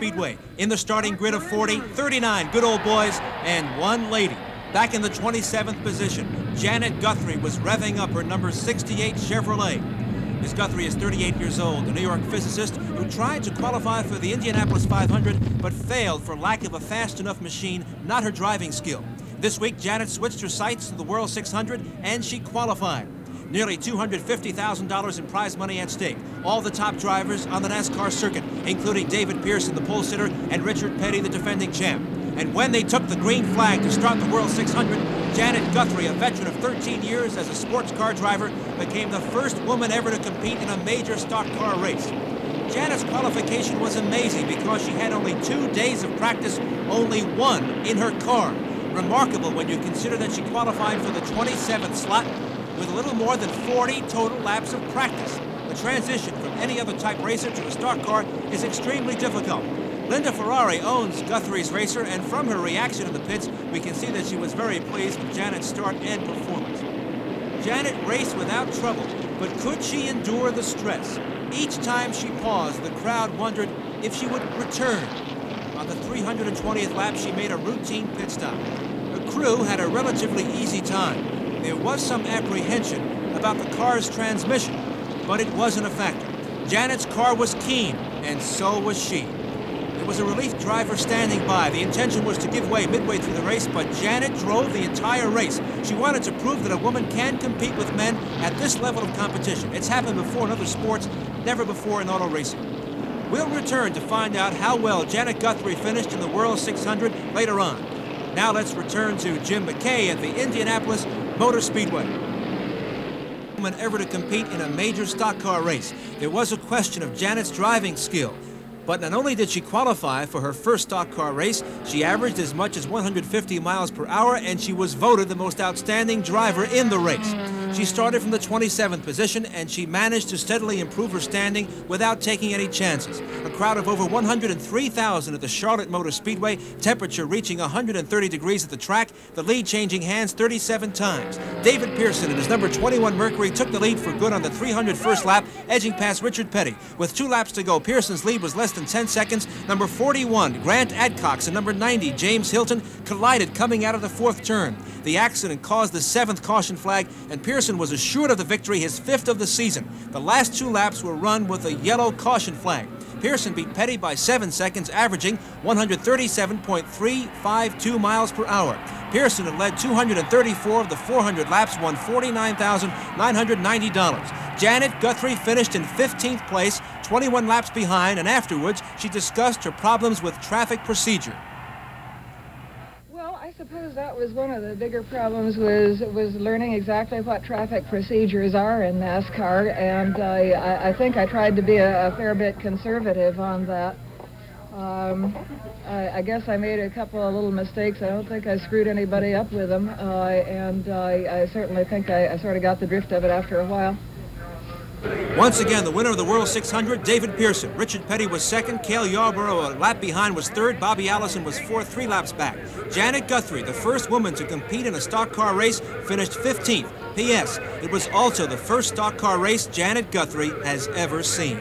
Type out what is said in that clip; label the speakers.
Speaker 1: Speedway. In the starting grid of 40, 39 good old boys and one lady. Back in the 27th position, Janet Guthrie was revving up her number 68 Chevrolet. Ms. Guthrie is 38 years old, a New York physicist who tried to qualify for the Indianapolis 500, but failed for lack of a fast enough machine, not her driving skill. This week, Janet switched her sights to the World 600, and she qualified. Nearly $250,000 in prize money at stake. All the top drivers on the NASCAR circuit, including David Pearson, the pole sitter, and Richard Petty, the defending champ. And when they took the green flag to start the World 600, Janet Guthrie, a veteran of 13 years as a sports car driver, became the first woman ever to compete in a major stock car race. Janet's qualification was amazing because she had only 2 days of practice, only one in her car. Remarkable when you consider that she qualified for the 27th slot with a little more than 40 total laps of practice. The transition from any other type racer to a stock car is extremely difficult. Linda Ferrari owns Guthrie's racer, and from her reaction in the pits, we can see that she was very pleased with Janet's start and performance. Janet raced without trouble, but could she endure the stress? Each time she paused, the crowd wondered if she would return. On the 320th lap, she made a routine pit stop. The crew had a relatively easy time. There was some apprehension about the car's transmission, but it wasn't a factor. Janet's car was keen, and so was she. There was a relief driver standing by. The intention was to give way midway through the race, but Janet drove the entire race. She wanted to prove that a woman can compete with men at this level of competition. It's happened before in other sports, never before in auto racing. We'll return to find out how well Janet Guthrie finished in the World 600 later on. Now let's return to Jim McKay at the Indianapolis Motor Speedway. Woman ever to compete in a major stock car race. There was a question of Janet's driving skill. But not only did she qualify for her first stock car race, she averaged as much as 150 miles per hour, and she was voted the most outstanding driver in the race. She started from the 27th position, and she managed to steadily improve her standing without taking any chances. A crowd of over 103,000 at the Charlotte Motor Speedway, temperature reaching 130 degrees at the track, the lead changing hands 37 times. David Pearson in his number 21 Mercury took the lead for good on the 301st lap, edging past Richard Petty. With 2 laps to go, Pearson's lead was less than 10 seconds. Number 41, Grant Adcox, and number 90, James Hilton, collided coming out of the 4th turn. The accident caused the 7th caution flag, and Pearson was assured of the victory, his 5th of the season. The last 2 laps were run with a yellow caution flag. Pearson beat Petty by 7 seconds, averaging 137.352 miles per hour. Pearson had led 234 of the 400 laps, won $49,990. Janet Guthrie finished in 15th place, 21 laps behind, and afterwards she discussed her problems with traffic procedure.
Speaker 2: Well, I suppose that was one of the bigger problems was learning exactly what traffic procedures are in NASCAR, and I think I tried to be a fair bit conservative on that. I guess I made a couple of little mistakes. I don't think I screwed anybody up with them, and I certainly think I sort of got the drift of it after a while.
Speaker 1: Once again, the winner of the World 600, David Pearson. Richard Petty was 2nd, Cale Yarborough a lap behind was 3rd, Bobby Allison was 4th, 3 laps back. Janet Guthrie, the first woman to compete in a stock car race, finished 15th. P.S. It was also the first stock car race Janet Guthrie has ever seen.